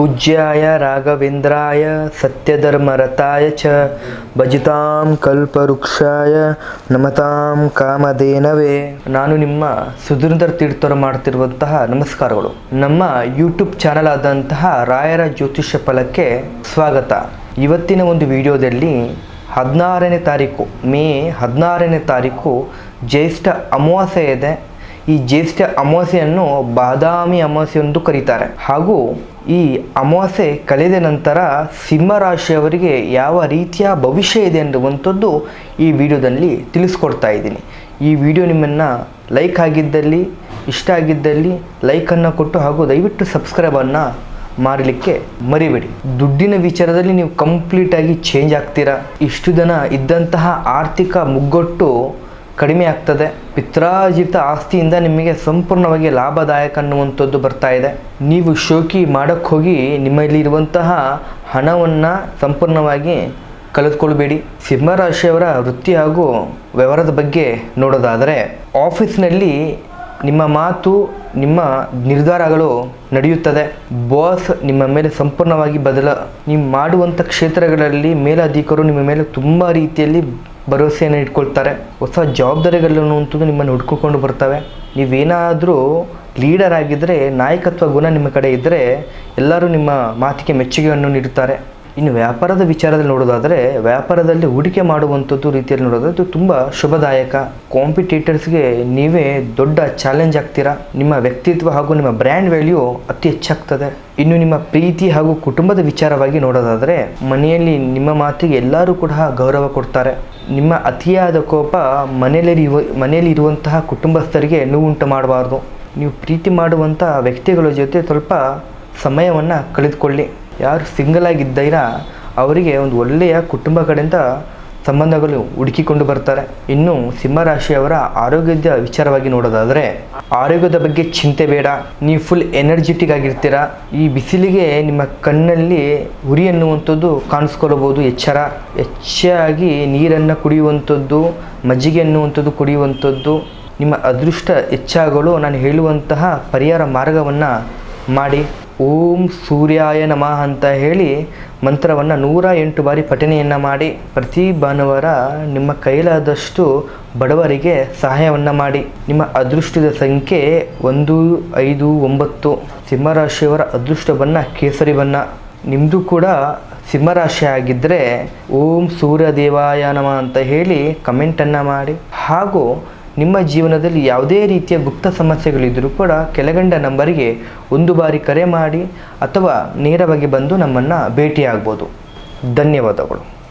ಪೂಜ್ಯಾಯ ರಾಘವೇಂದ್ರಾಯ ಸತ್ಯಧರ್ಮರತಾಯ ಚ ಭಜತಾಂ ಕಲ್ಪವೃಕ್ಷಾಯ ನಮತಾಂ ಕಾಮಧೇನವೇ. ನಾನು ನಿಮ್ಮ ಸುಧೀಂದ್ರ ತೀರ್ಥರು ಮಾಡ್ತಿರುವಂತಹ ನಮಸ್ಕಾರಗಳು. ನಮ್ಮ ಯೂಟ್ಯೂಬ್ ಚಾನಲ್ ಆದಂತಹ ರಾಯರ ಜ್ಯೋತಿಷ್ಯ ಫಲಕ್ಕೆ ಸ್ವಾಗತ. ಇವತ್ತಿನ ಒಂದು ವಿಡಿಯೋದಲ್ಲಿ 16ನೇ ತಾರೀಕು ಮೇ 16ನೇ ತಾರೀಕು ಜ್ಯೇಷ್ಠ ಅಮಾವಾಸ್ಯೆ ಇದೆ. ಈ ಜ್ಯೇಷ್ಠ ಅಮಾವಾಸ್ಯೆಯನ್ನು ಬಾದಾಮಿ ಅಮಾವಾಸ್ಯೆ ಎಂದು ಕರೀತಾರೆ. ಹಾಗೂ ಈ ಅಮಾವಾಸ್ಯೆ ಕಳೆದ ನಂತರ ಸಿಂಹರಾಶಿಯವರಿಗೆ ಯಾವ ರೀತಿಯ ಭವಿಷ್ಯ ಇದೆ ಅನ್ನುವಂಥದ್ದು ಈ ವಿಡಿಯೋದಲ್ಲಿ ತಿಳಿಸ್ಕೊಡ್ತಾ ಇದ್ದೀನಿ. ಈ ವಿಡಿಯೋ ನಿಮ್ಮನ್ನು ಲೈಕ್ ಆಗಿದ್ದಲ್ಲಿ, ಇಷ್ಟ ಆಗಿದ್ದಲ್ಲಿ ಲೈಕನ್ನು ಕೊಟ್ಟು ಹಾಗೂ ದಯವಿಟ್ಟು ಸಬ್ಸ್ಕ್ರೈಬನ್ನು ಮಾಡಲಿಕ್ಕೆ ಮರಿಬೇಡಿ. ದುಡ್ಡಿನ ವಿಚಾರದಲ್ಲಿ ನೀವು ಕಂಪ್ಲೀಟಾಗಿ ಚೇಂಜ್ ಆಗ್ತೀರಾ. ಇಷ್ಟು ದಿನ ಇದ್ದಂತಹ ಆರ್ಥಿಕ ಮುಗ್ಗಟ್ಟು ಕಡಿಮೆ ಆಗ್ತದೆ. ಪಿತ್ರಾರ್ಜಿತ ಆಸ್ತಿಯಿಂದ ನಿಮಗೆ ಸಂಪೂರ್ಣವಾಗಿ ಲಾಭದಾಯಕ ಅನ್ನುವಂಥದ್ದು ಬರ್ತಾ ಇದೆ. ನೀವು ಶೋಕಿ ಮಾಡೋಕ್ಕೆ ಹೋಗಿ ನಿಮ್ಮಲ್ಲಿರುವಂತಹ ಹಣವನ್ನು ಸಂಪೂರ್ಣವಾಗಿ ಕಳೆದುಕೊಳ್ಬೇಡಿ. ಸಿಂಹರಾಶಿಯವರ ವೃತ್ತಿ ಹಾಗೂ ವ್ಯವಹಾರದ ಬಗ್ಗೆ ನೋಡೋದಾದರೆ, ಆಫೀಸ್ನಲ್ಲಿ ನಿಮ್ಮ ಮಾತು, ನಿಮ್ಮ ನಿರ್ಧಾರಗಳು ನಡೆಯುತ್ತದೆ. ಬಾಸ್ ನಿಮ್ಮ ಮೇಲೆ ಸಂಪೂರ್ಣವಾಗಿ ನೀವು ಮಾಡುವಂಥ ಕ್ಷೇತ್ರಗಳಲ್ಲಿ ಮೇಲಧಿಕಾರಿಗಳು ನಿಮ್ಮ ಮೇಲೆ ತುಂಬ ರೀತಿಯಲ್ಲಿ ಭರವಸೆಯನ್ನು ಇಟ್ಕೊಳ್ತಾರೆ. ಹೊಸ ಜವಾಬ್ದಾರಿಗಳನ್ನುವಂಥದ್ದು ನಿಮ್ಮನ್ನು ಹುಡ್ಕೊಂಡು ಬರ್ತವೆ. ನೀವೇನಾದರೂ ಲೀಡರ್ ಆಗಿದ್ದರೆ, ನಾಯಕತ್ವ ಗುಣ ನಿಮ್ಮ ಕಡೆ ಇದ್ದರೆ ಎಲ್ಲರೂ ನಿಮ್ಮ ಮಾತಿಗೆ ಮೆಚ್ಚುಗೆಯನ್ನು ನೀಡುತ್ತಾರೆ. ಇನ್ನು ವ್ಯಾಪಾರದ ವಿಚಾರದಲ್ಲಿ ನೋಡೋದಾದರೆ, ವ್ಯಾಪಾರದಲ್ಲಿ ಹೂಡಿಕೆ ಮಾಡುವಂಥದ್ದು ರೀತಿಯಲ್ಲಿ ನೋಡೋದಾದ್ರೆ ಇದು ತುಂಬ ಶುಭದಾಯಕ. ಕಾಂಪಿಟೇಟರ್ಸ್ಗೆ ನೀವೇ ದೊಡ್ಡ ಚಾಲೆಂಜ್ ಆಗ್ತೀರಾ. ನಿಮ್ಮ ವ್ಯಕ್ತಿತ್ವ ಹಾಗೂ ನಿಮ್ಮ ಬ್ರ್ಯಾಂಡ್ ವ್ಯಾಲ್ಯೂ ಅತಿ ಹೆಚ್ಚಾಗ್ತದೆ. ಇನ್ನು ನಿಮ್ಮ ಪ್ರೀತಿ ಹಾಗೂ ಕುಟುಂಬದ ವಿಚಾರವಾಗಿ ನೋಡೋದಾದರೆ, ಮನೆಯಲ್ಲಿ ನಿಮ್ಮ ಮಾತಿಗೆ ಎಲ್ಲರೂ ಕೂಡ ಗೌರವ ಕೊಡ್ತಾರೆ. ನಿಮ್ಮ ಅತಿಯಾದ ಕೋಪ ಮನೆಯಲ್ಲಿ ಇರುವಂತಹ ಕುಟುಂಬಸ್ಥರಿಗೆ ನೋವುಂಟು ಮಾಡಬಾರ್ದು. ನೀವು ಪ್ರೀತಿ ಮಾಡುವಂಥ ವ್ಯಕ್ತಿಗಳ ಜೊತೆ ಸ್ವಲ್ಪ ಸಮಯವನ್ನು ಕಳೆದುಕೊಳ್ಳಿ. ಯಾರು ಸಿಂಗಲ್ ಆಗಿದ್ದೀರಾ ಅವರಿಗೆ ಒಂದು ಒಳ್ಳೆಯ ಕುಟುಂಬ ಕಡೆಯಿಂದ ಸಂಬಂಧಗಳು ಹುಡುಕಿಕೊಂಡು ಬರ್ತಾರೆ. ಇನ್ನು ಸಿಂಹರಾಶಿಯವರ ಆರೋಗ್ಯದ ವಿಚಾರವಾಗಿ ನೋಡೋದಾದರೆ, ಆರೋಗ್ಯದ ಬಗ್ಗೆ ಚಿಂತೆ ಬೇಡ. ನೀವು ಫುಲ್ ಎನರ್ಜೆಟಿಕ್ ಆಗಿರ್ತೀರಾ. ಈ ಬಿಸಿಲಿಗೆ ನಿಮ್ಮ ಕಣ್ಣಲ್ಲಿ ಉರಿ ಅನ್ನುವಂಥದ್ದು ಕಾಣಿಸ್ಕೊಳ್ಬೋದು. ಹೆಚ್ಚಾಗಿ ನೀರನ್ನು ಕುಡಿಯುವಂಥದ್ದು, ಮಜ್ಜಿಗೆ ಅನ್ನುವಂಥದ್ದು ಕುಡಿಯುವಂಥದ್ದು ನಿಮ್ಮ ಅದೃಷ್ಟ ಹೆಚ್ಚಾಗಲು ನಾನು ಹೇಳುವಂತಹ ಪರಿಹಾರ ಮಾರ್ಗವನ್ನು ಮಾಡಿ. ಓಂ ಸೂರ್ಯಾಯ ನಮಃ ಅಂತ ಹೇಳಿ ಮಂತ್ರವನ್ನು 108 ಬಾರಿ ಪಠಣೆಯನ್ನು ಮಾಡಿ. ಪ್ರತಿ ಭಾನುವಾರ ನಿಮ್ಮ ಕೈಲಾದಷ್ಟು ಬಡವರಿಗೆ ಸಹಾಯವನ್ನು ಮಾಡಿ. ನಿಮ್ಮ ಅದೃಷ್ಟದ ಸಂಖ್ಯೆ 1, 5, 9. ಸಿಂಹರಾಶಿಯವರ ಅದೃಷ್ಟ ಬಣ್ಣ ಕೇಸರಿ ಬಣ್ಣ. ನಿಮ್ಮದು ಕೂಡ ಸಿಂಹರಾಶಿ ಆಗಿದ್ದರೆ ಓಂ ಸೂರ್ಯದೇವಾಯ ನಮಃ ಅಂತ ಹೇಳಿ ಕಮೆಂಟನ್ನು ಮಾಡಿ. ಹಾಗೂ ನಿಮ್ಮ ಜೀವನದಲ್ಲಿ ಯಾವುದೇ ರೀತಿಯ ಗುಪ್ತ ಸಮಸ್ಯೆಗಳಿದ್ದರೂ ಕೂಡ ಕೆಳಗಂಡ ನಂಬರಿಗೆ 1 ಬಾರಿ ಕರೆ ಮಾಡಿ ಅಥವಾ ನೇರವಾಗಿ ಬಂದು ನಮ್ಮನ್ನು ಭೇಟಿಯಾಗ್ಬೋದು. ಧನ್ಯವಾದಗಳು.